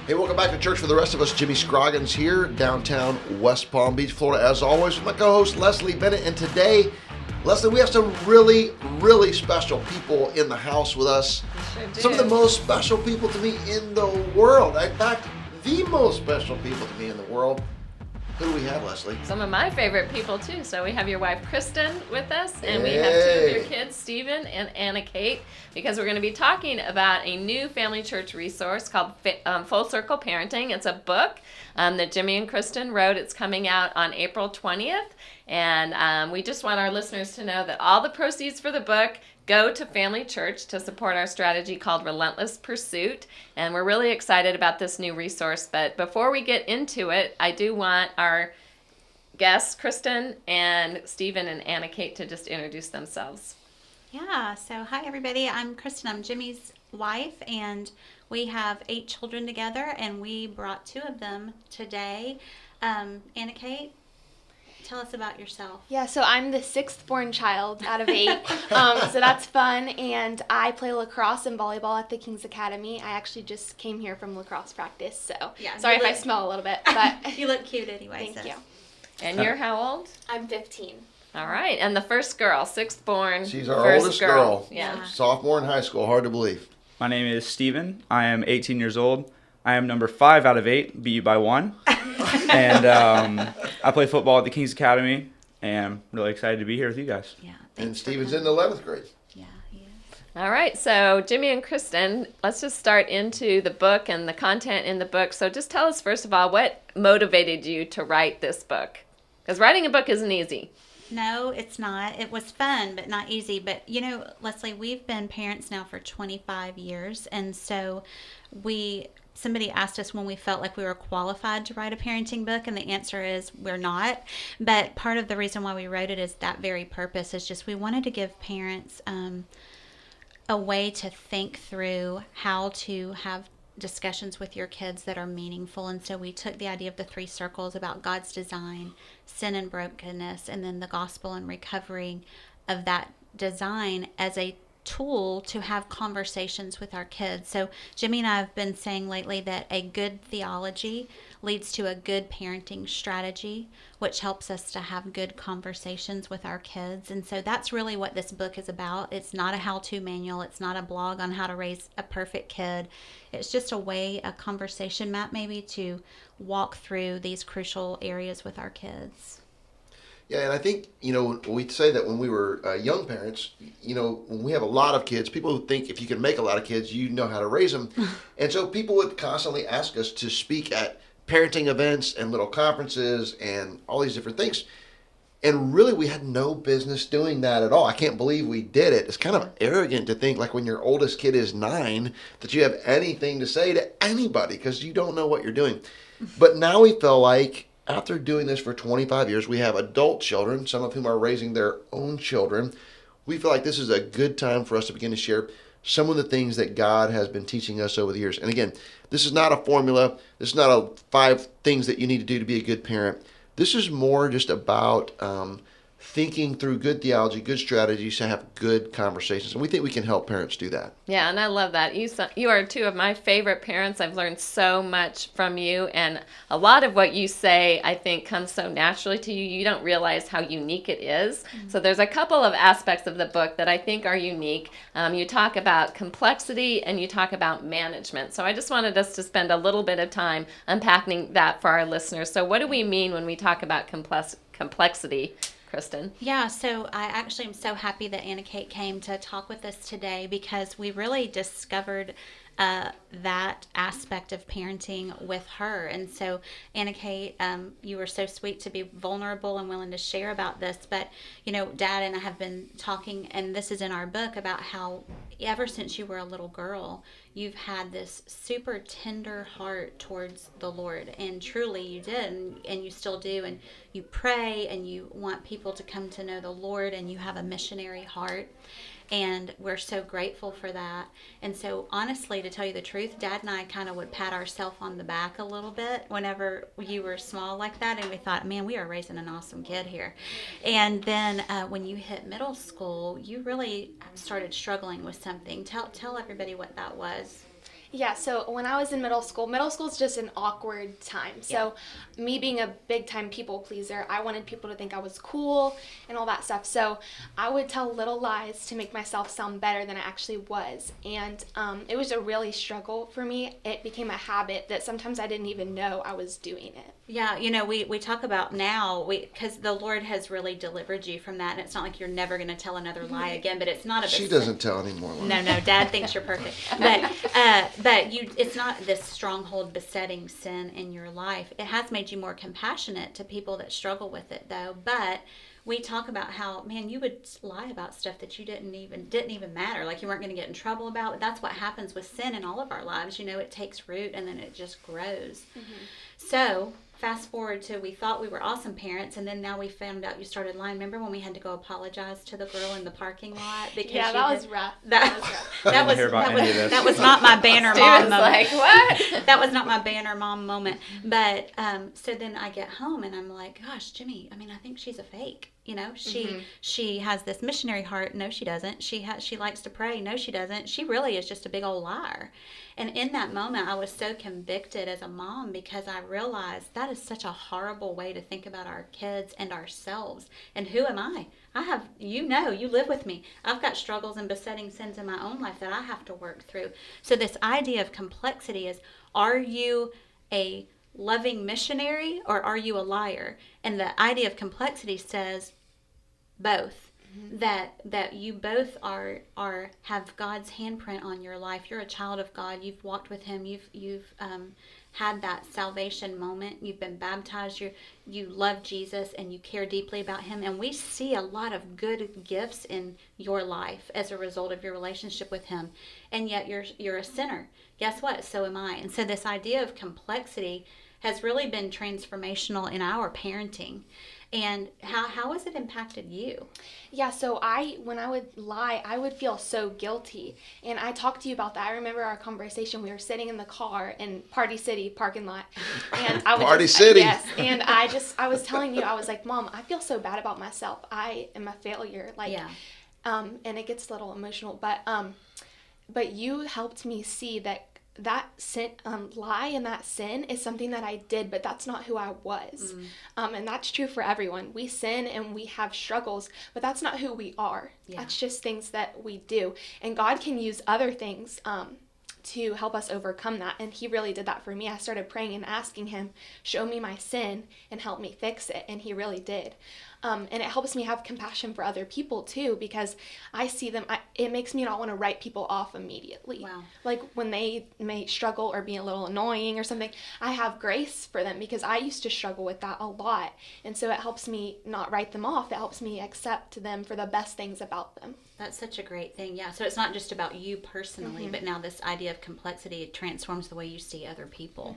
Hey, welcome back to church for the rest of us. Jimmy Scroggins here, downtown West Palm Beach, Florida, as always, with my co-host Leslie Bennett. And today, Leslie, we have some really, really special people in the house with us. Sure do. Some of the most special people to me in the world. In fact, the most special people to me in the world. Who do we have, Leslie? Some of my favorite people too. So we have your wife Kristen with us, and we have two of your kids, Stephen and Anna Kate, because we're going to be talking about a new family church resource called Full Circle Parenting. It's a book that Jimmy and Kristen wrote. It's coming out on April 20th, and we just want our listeners to know that all the proceeds for the book go to Family Church to support our strategy called Relentless Pursuit. And we're really excited about this new resource. But before we get into it, I do want our guests, Kristen and Stephen and Anna Kate, to just introduce themselves. Yeah, so hi everybody. I'm Kristen. I'm Jimmy's wife, and we have 8 children together, and we brought 2 of them today. Anna Kate, tell us about yourself. Yeah, so I'm the 6th born child out of 8, so that's fun, and I play lacrosse and volleyball at the King's Academy. I actually just came here from lacrosse practice, so Yeah, sorry if I smell a little bit, but You look cute anyway. thank you. And you're how old? I'm 15. All right. And the first girl, 6th born. She's our first oldest girl. Yeah. Sophomore in high school, hard to believe. My name is Steven. I am 18 years old. I am number 5 out of 8, beat you by 1. And I play football at the King's Academy, and I'm really excited to be here with you guys. Yeah. And thanks for Steven's in coming. the 11th grade. Yeah, he is. All right, so Jimmy and Kristen, let's just start into the book and the content in the book. So just tell us, first of all, what motivated you to write this book? Because writing a book isn't easy. No, it's not. It was fun, but not easy. But, you know, Leslie, we've been parents now for 25 years. And so somebody asked us when we felt like we were qualified to write a parenting book, and the answer is we're not. But part of the reason why we wrote it is that very purpose. Is just we wanted to give parents a way to think through how to have discussions with your kids that are meaningful. And so we took the idea of the 3 circles about God's design, sin and brokenness, and then the gospel and recovery of that design as a tool to have conversations with our kids. So Jimmy and I have been saying lately that a good theology leads to a good parenting strategy, which helps us to have good conversations with our kids. And so that's really what this book is about. It's not a how-to manual. It's not a blog on how to raise a perfect kid. It's just a conversation map maybe to walk through these crucial areas with our kids. Yeah, and I think, we say that when we were young parents, when we have a lot of kids, people who think if you can make a lot of kids, you know how to raise them. And so people would constantly ask us to speak at parenting events and little conferences and all these different things. And really, we had no business doing that at all. I can't believe we did it. It's kind of arrogant to think like when your oldest kid is 9 that you have anything to say to anybody because you don't know what you're doing. But now we feel like after doing this for 25 years, we have adult children, some of whom are raising their own children. We feel like this is a good time for us to begin to share some of the things that God has been teaching us over the years. And again, this is not a formula. This is not a 5 things that you need to do to be a good parent. This is more just about thinking through good theology, good strategies to have good conversations. And we think we can help parents do that. Yeah, and I love that. You are 2 of my favorite parents. I've learned so much from you, and a lot of what you say, I think, comes so naturally to you. You don't realize how unique it is. Mm-hmm. So there's a couple of aspects of the book that I think are unique. You talk about complexity and you talk about management. So I just wanted us to spend a little bit of time unpacking that for our listeners. So what do we mean when we talk about complexity? Kristen? Yeah, so I actually am so happy that Anna Kate came to talk with us today because we really discovered that aspect of parenting with her. And so, Anna Kate, you were so sweet to be vulnerable and willing to share about this. But, Dad and I have been talking, and this is in our book, about how ever since you were a little girl, you've had this super tender heart towards the Lord. And truly you did, and you still do. And you pray, and you want people to come to know the Lord, and you have a missionary heart. And we're so grateful for that. And so honestly, to tell you the truth, Dad and I kind of would pat ourselves on the back a little bit whenever you were small like that. And we thought, man, we are raising an awesome kid here. And then when you hit middle school, you really started struggling with something. Tell everybody what that was. Yeah, so when I was in middle school is just an awkward time. So me being a big time people pleaser, I wanted people to think I was cool and all that stuff. So I would tell little lies to make myself sound better than I actually was. And it was a really struggle for me. It became a habit that sometimes I didn't even know I was doing it. Yeah, we talk about now, because the Lord has really delivered you from that, and it's not like you're never going to tell another lie again, but it's not a... She doesn't tell anymore. No, Dad thinks you're perfect. But it's not this stronghold besetting sin in your life. It has made you more compassionate to people that struggle with it, though. But we talk about how, man, you would lie about stuff that you didn't even matter, like you weren't going to get in trouble about. That's what happens with sin in all of our lives. It takes root and then it just grows. So fast forward to, we thought we were awesome parents, and then now we found out you started lying. Remember when we had to go apologize to the girl in the parking lot? Because that was rough. That was not my banner Steven's mom moment. like, what? That was not my banner mom moment. But so then I get home and I'm like, gosh, Jimmy, I think she's a fake. She has this missionary heart. No, she doesn't. She likes to pray. No, she doesn't. She really is just a big old liar. And in that moment, I was so convicted as a mom, because I realized that is such a horrible way to think about our kids and ourselves. And who am I? You live with me. I've got struggles and besetting sins in my own life that I have to work through. So this idea of complexity is, are you a loving missionary or are you a liar? And the idea of complexity says both. That you both have God's handprint on your life. You're a child of God. You've walked with Him. You've had that salvation moment. You've been baptized. You love Jesus and you care deeply about Him. And we see a lot of good gifts in your life as a result of your relationship with Him. And yet you're a sinner. Guess what? So am I. And so this idea of complexity has really been transformational in our parenting. And how has it impacted you? Yeah, so when I would lie, I would feel so guilty. And I talked to you about that. I remember our conversation. We were sitting in the car in Party City parking lot. And I would Party City. Yes. And I was telling you, I was like, Mom, I feel so bad about myself. I am a failure. And it gets a little emotional. But you helped me see that sin, lie and that sin is something that I did, but that's not who I was. And that's true for everyone. We sin and we have struggles, but that's not who we are. That's just things that we do. And God can use other things to help us overcome that. And He really did that for me. I started praying and asking Him, show me my sin and help me fix it. And He really did. And it helps me have compassion for other people too, because I see them, it makes me not want to write people off immediately. Wow. Like when they may struggle or be a little annoying or something, I have grace for them because I used to struggle with that a lot. And so it helps me not write them off. It helps me accept them for the best things about them. That's such a great thing. Yeah. So it's not just about you personally, but now this idea of complexity transforms the way you see other people.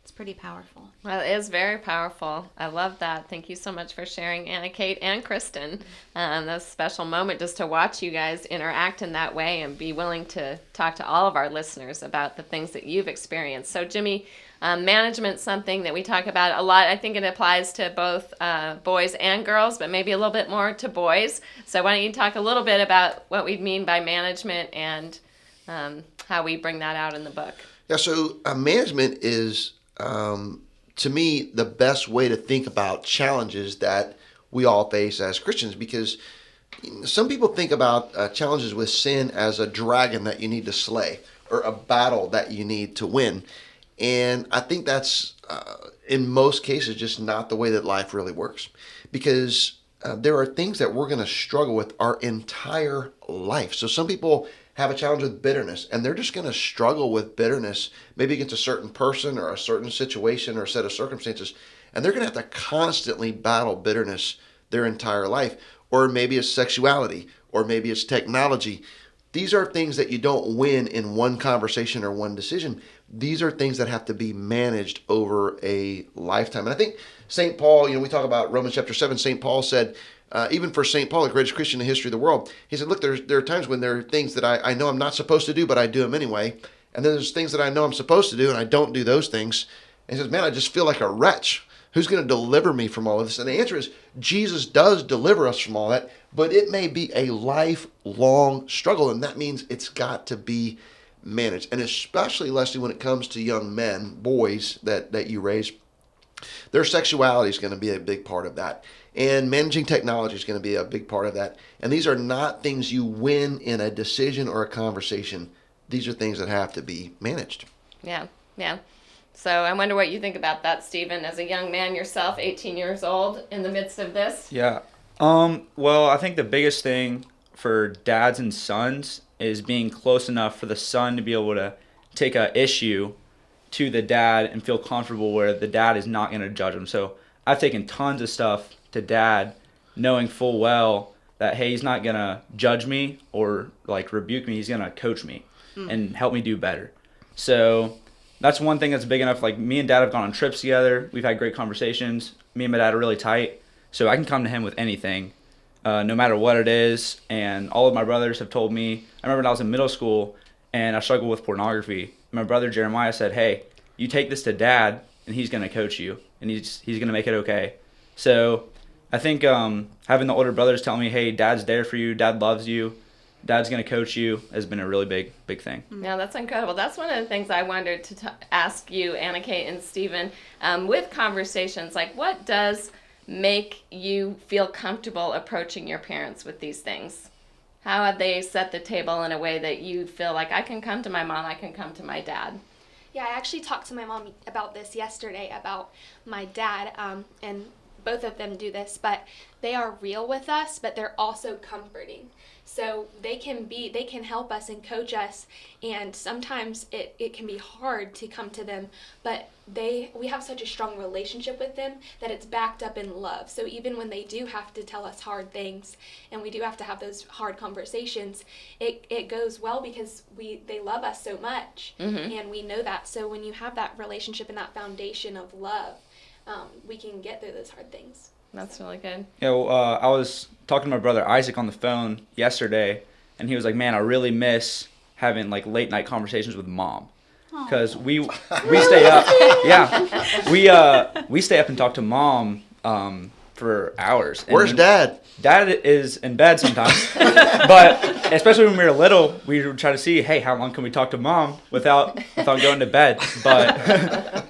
It's pretty powerful. Well, it is very powerful. I love that. Thank you so much for sharing, Anna Kate and Kristen. That was a special moment just to watch you guys interact in that way and be willing to talk to all of our listeners about the things that you've experienced. So, Jimmy, management's something that we talk about a lot. I think it applies to both boys and girls, but maybe a little bit more to boys. So why don't you talk a little bit about what we mean by management and how we bring that out in the book? Yeah, so management is... to me, the best way to think about challenges that we all face as Christians, because some people think about challenges with sin as a dragon that you need to slay or a battle that you need to win. And I think that's, in most cases, just not the way that life really works, because there are things that we're going to struggle with our entire life. So some people have a challenge with bitterness, and they're just going to struggle with bitterness, maybe against a certain person or a certain situation or a set of circumstances, and they're going to have to constantly battle bitterness their entire life. Or maybe it's sexuality, or maybe it's technology. These are things that you don't win in one conversation or one decision. These are things that have to be managed over a lifetime. And I think St. Paul, we talk about Romans chapter 7, St. Paul said, even for St. Paul, the greatest Christian in the history of the world, he said, look, there are times when there are things that I know I'm not supposed to do, but I do them anyway. And then there's things that I know I'm supposed to do, and I don't do those things. And he says, man, I just feel like a wretch. Who's going to deliver me from all of this? And the answer is, Jesus does deliver us from all that, but it may be a lifelong struggle, and that means it's got to be managed. And especially, Leslie, when it comes to young men, boys that you raise, their sexuality is going to be a big part of that. And managing technology is going to be a big part of that. And these are not things you win in a decision or a conversation. These are things that have to be managed. Yeah, yeah. So I wonder what you think about that, Stephen, as a young man yourself, 18 years old, in the midst of this. Yeah. Well, I think the biggest thing for dads and sons is being close enough for the son to be able to take a issue to the dad and feel comfortable where the dad is not going to judge him. So I've taken tons of stuff to dad knowing full well that, hey, he's not going to judge me or like rebuke me. He's going to coach me and help me do better. So that's one thing that's big enough. Like, me and dad have gone on trips together. We've had great conversations. Me and my dad are really tight. So I can come to him with anything, no matter what it is. And all of my brothers have told me, I remember when I was in middle school and I struggled with pornography. My brother Jeremiah said, hey, you take this to dad and he's going to coach you and he's going to make it okay. So I think having the older brothers tell me, hey, dad's there for you, dad loves you, dad's going to coach you, has been a really big thing. Yeah, that's incredible. That's one of the things I wanted to ask you, Anna Kate and Stephen, with conversations. Like, what does make you feel comfortable approaching your parents with these things? How have they set the table in a way that you feel like, I can come to my mom, I can come to my dad? Yeah, I actually talked to my mom about this yesterday, about my dad, and both of them do this, but they are real with us, but they're also comforting. So they can help us and coach us, and sometimes it can be hard to come to them, but we have such a strong relationship with them that it's backed up in love. So even when they do have to tell us hard things and we do have to have those hard conversations, it goes well because they love us so much, and we know that. So when you have that relationship and that foundation of love, we can get through those hard things. That's really good. Yeah, I was talking to my brother Isaac on the phone yesterday, and he was like, man, I really miss having like late night conversations with mom. Because we stay up. Yeah. We stay up and talk to mom for hours. Where's dad? Dad is in bed sometimes. But especially when we were little, we would try to see, hey, how long can we talk to mom without going to bed? But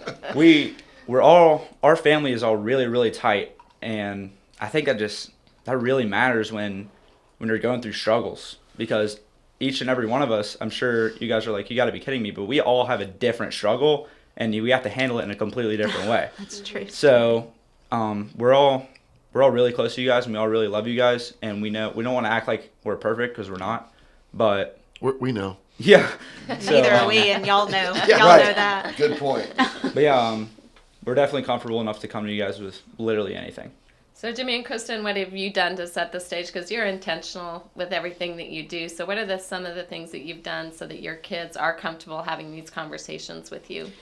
our family is all really, really tight. And I think that really matters when you're going through struggles, because each and every one of us, I'm sure you guys are like, you got to be kidding me, but we all have a different struggle, and we have to handle it in a completely different way. That's true. So we're all really close to you guys, and we all really love you guys, and we know we don't want to act like we're perfect, because we're not, but we know. Yeah. Neither are we, and y'all know. Yeah, y'all right. know that. Good point. But yeah, we're definitely comfortable enough to come to you guys with literally anything. So Jimmy and Kristen, what have you done to set the stage? Because you're intentional with everything that you do. So what are some of the things that you've done so that your kids are comfortable having these conversations with you?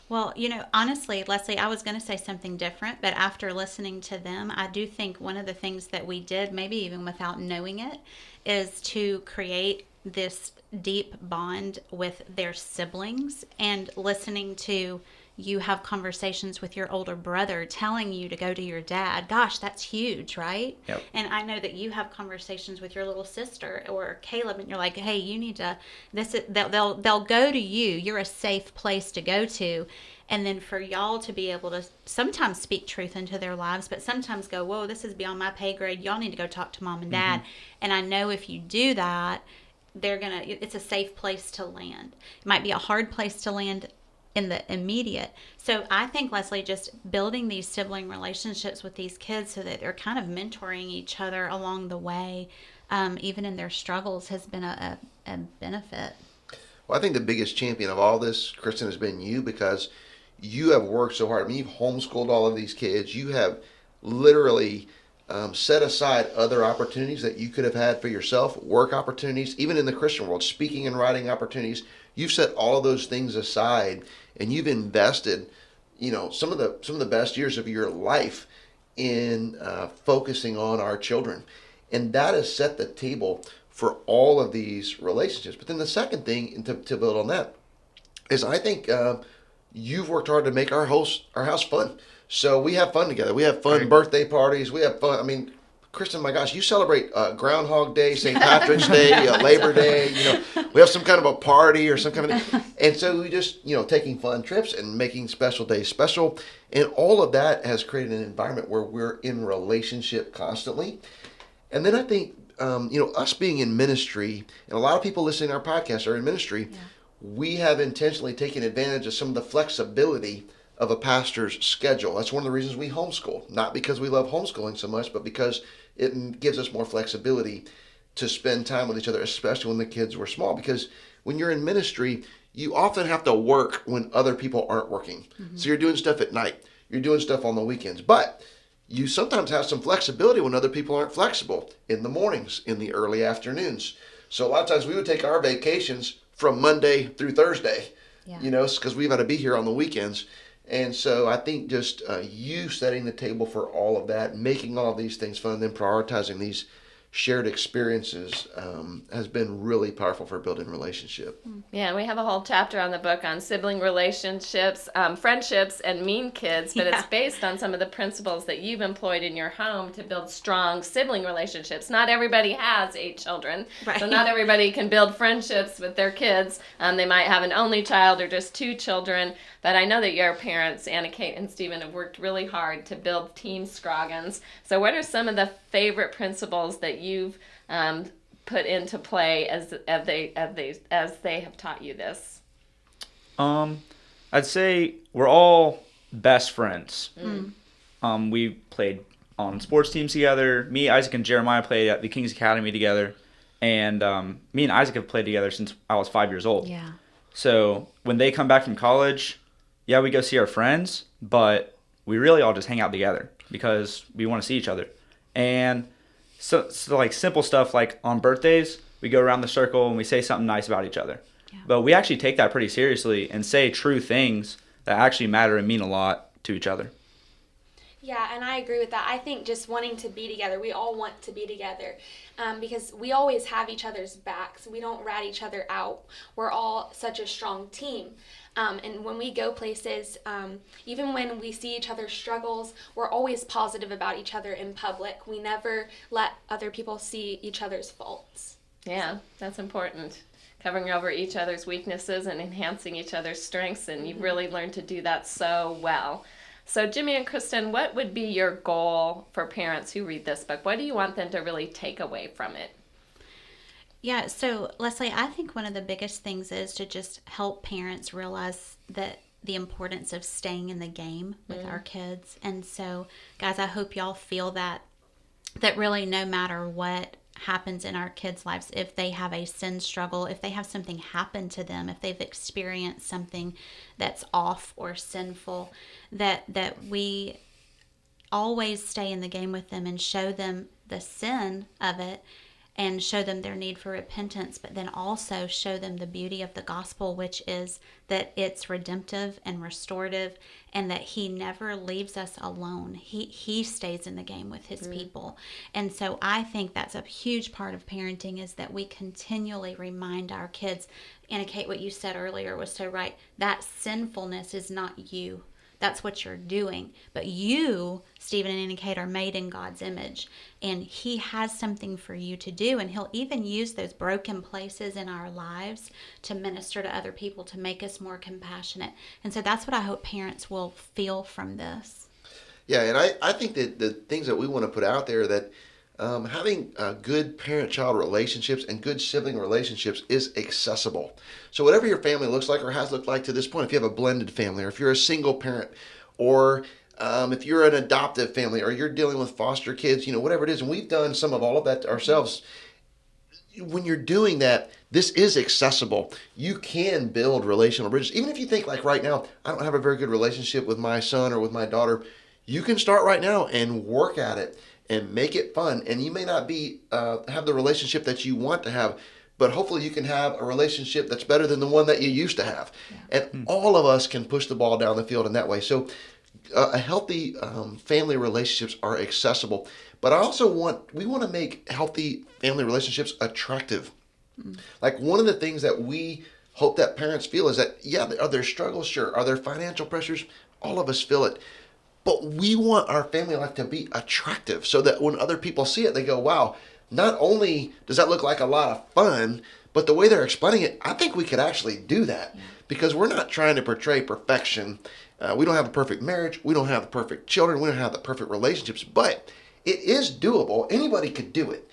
Well, honestly, Leslie, I was going to say something different, but after listening to them, I do think one of the things that we did, maybe even without knowing it, is to create this deep bond with their siblings, and listening to you have conversations with your older brother telling you to go to your dad. Gosh, that's huge, right? Yep. And I know that you have conversations with your little sister or Caleb, and you're like, hey, you need to, they'll go to you. You're a safe place to go to. And then for y'all to be able to sometimes speak truth into their lives, but sometimes go, whoa, this is beyond my pay grade. Y'all need to go talk to mom and dad. And I know if you do that, it's a safe place to land. It might be a hard place to land in the immediate. So I think, Leslie, just building these sibling relationships with these kids so that they're kind of mentoring each other along the way, even in their struggles, has been a benefit. Well, I think the biggest champion of all this, Kristen, has been you, because you have worked so hard. I mean, you've homeschooled all of these kids. You have literally set aside other opportunities that you could have had for yourself, work opportunities, even in the Christian world, speaking and writing opportunities. You've set all of those things aside, and you've invested, some of the best years of your life in focusing on our children, and that has set the table for all of these relationships. But then the second thing, and to build on that, is I think you've worked hard to make our house fun. So we have fun together. We have fun birthday parties. We have fun. I mean, Kristen, my gosh, you celebrate Groundhog Day, St. Patrick's Day, Labor Day. We have some kind of a party or some kind of, and so we just taking fun trips and making special days special, and all of that has created an environment where we're in relationship constantly. And then I think us being in ministry, and a lot of people listening to our podcast are in ministry. Yeah. We have intentionally taken advantage of some of the flexibility of a pastor's schedule. That's one of the reasons we homeschool. Not because we love homeschooling so much, but because it gives us more flexibility to spend time with each other, especially when the kids were small. Because when you're in ministry, you often have to work when other people aren't working. Mm-hmm. So you're doing stuff at night. You're doing stuff on the weekends. But you sometimes have some flexibility when other people aren't flexible, in the mornings, in the early afternoons. So a lot of times we would take our vacations from Monday through Thursday, because we've got to be here on the weekends. And so I think just you setting the table for all of that, making all of these things fun, and then prioritizing these shared experiences has been really powerful for building relationship. Yeah, we have a whole chapter on the book on sibling relationships, friendships, and mean kids, but it's based on some of the principles that you've employed in your home to build strong sibling relationships. Not everybody has 8 children, right. So not everybody can build friendships with their kids. They might have an only child or just 2 children, but I know that your parents, Anna Kate and Stephen, have worked really hard to build Team Scroggins. So what are some of the favorite principles that you've put into play as they have taught you this? I'd say we're all best friends. We played on sports teams together. Me, Isaac, and Jeremiah played at the King's Academy together, and me and Isaac have played together since I was 5 years old. Yeah. So when they come back from college, we go see our friends, but we really all just hang out together because we want to see each other. And so like simple stuff like on birthdays, we go around the circle and we say something nice about each other. Yeah. But we actually take that pretty seriously and say true things that actually matter and mean a lot to each other. Yeah, and I agree with that. I think just wanting to be together, we all want to be together because we always have each other's backs. We don't rat each other out. We're all such a strong team. And when we go places, even when we see each other's struggles, we're always positive about each other in public. We never let other people see each other's faults. Yeah, that's important. Covering over each other's weaknesses and enhancing each other's strengths, and you've really learned to do that so well. So Jimmy and Kristen, what would be your goal for parents who read this book? What do you want them to really take away from it? Yeah, so Leslie, I think one of the biggest things is to just help parents realize that the importance of staying in the game with our kids. And so, guys, I hope y'all feel that really no matter what happens in our kids' lives, if they have a sin struggle, if they have something happen to them, if they've experienced something that's off or sinful, that we always stay in the game with them and show them the sin of it and show them their need for repentance, but then also show them the beauty of the gospel, which is that it's redemptive and restorative, and that he never leaves us alone. He stays in the game with his people. And so I think that's a huge part of parenting, is that we continually remind our kids. Anna Kate, what you said earlier was so right. That sinfulness is not you. That's what you're doing. But you, Stephen and Anna Kate, are made in God's image. And he has something for you to do. And he'll even use those broken places in our lives to minister to other people, to make us more compassionate. And so that's what I hope parents will feel from this. Yeah, and I think that the things that we want to put out there, that having good parent-child relationships and good sibling relationships is accessible. So whatever your family looks like or has looked like to this point, if you have a blended family, or if you're a single parent, or if you're an adoptive family, or you're dealing with foster kids, whatever it is, and we've done some of all of that ourselves. When you're doing that, this is accessible. You can build relational bridges. Even if you think like right now, I don't have a very good relationship with my son or with my daughter, you can start right now and work at it and make it fun. And you may not be have the relationship that you want to have, but hopefully you can have a relationship that's better than the one that you used to have. Yeah. And all of us can push the ball down the field in that way. So a healthy family relationships are accessible. But I also we want to make healthy family relationships attractive. Like one of the things that we hope that parents feel is that, are there struggles? Sure. Are there financial pressures? All of us feel it. but we want our family life to be attractive so that when other people see it, they go, wow, not only does that look like a lot of fun, but the way they're explaining it, I think we could actually do that, because we're not trying to portray perfection. We don't have a perfect marriage. We don't have the perfect children. We don't have the perfect relationships, but it is doable. Anybody could do it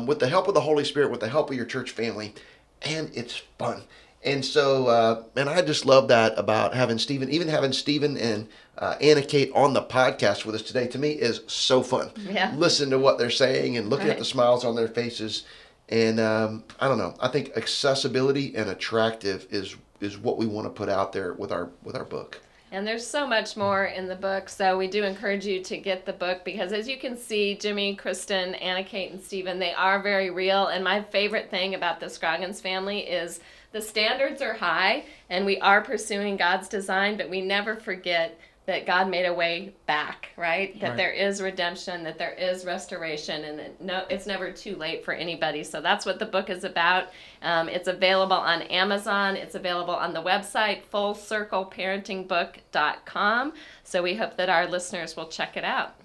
with the help of the Holy Spirit, with the help of your church family, and it's fun. And so, and I just love that about having Stephen, even having Stephen and Anna Kate on the podcast with us today, to me is so fun. Yeah. Listen to what they're saying and looking Right. at the smiles on their faces. And I don't know, I think accessibility and attractive is what we want to put out there with our book. And there's so much more in the book, so we do encourage you to get the book, because as you can see, Jimmy, Kristen, Anna Kate, and Stephen, they are very real. And my favorite thing about the Scroggins family is the standards are high, and we are pursuing God's design, but we never forget that God made a way back, right? That Right. there is redemption, that there is restoration, and that it's never too late for anybody. So that's what the book is about. It's available on Amazon. It's available on the website, fullcircleparentingbook.com. So we hope that our listeners will check it out.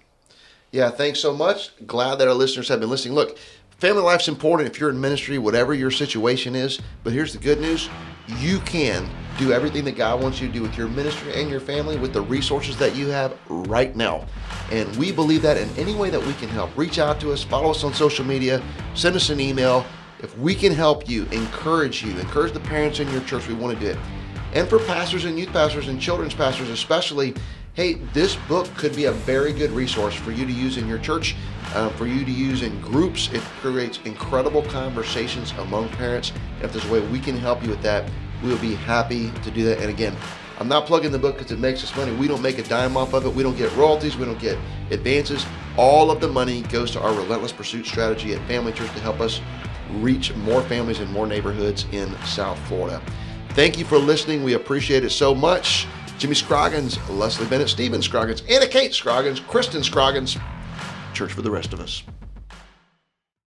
Yeah, thanks so much. Glad that our listeners have been listening. Look, family life's important if you're in ministry, whatever your situation is. But here's the good news. You can do everything that God wants you to do with your ministry and your family with the resources that you have right now. And we believe that in any way that we can help. Reach out to us, follow us on social media, send us an email. If we can help you, encourage the parents in your church, we want to do it. And for pastors and youth pastors and children's pastors especially, hey, this book could be a very good resource for you to use in your church, for you to use in groups. It creates incredible conversations among parents. If there's a way we can help you with that, we'll be happy to do that. And again, I'm not plugging the book because it makes us money. We don't make a dime off of it. We don't get royalties. We don't get advances. All of the money goes to our relentless pursuit strategy at Family Church to help us reach more families in more neighborhoods in South Florida. Thank you for listening. We appreciate it so much. Jimmy Scroggins, Leslie Bennett, Stephen Scroggins, Anna Kate Scroggins, Kristen Scroggins, Church for the rest of us.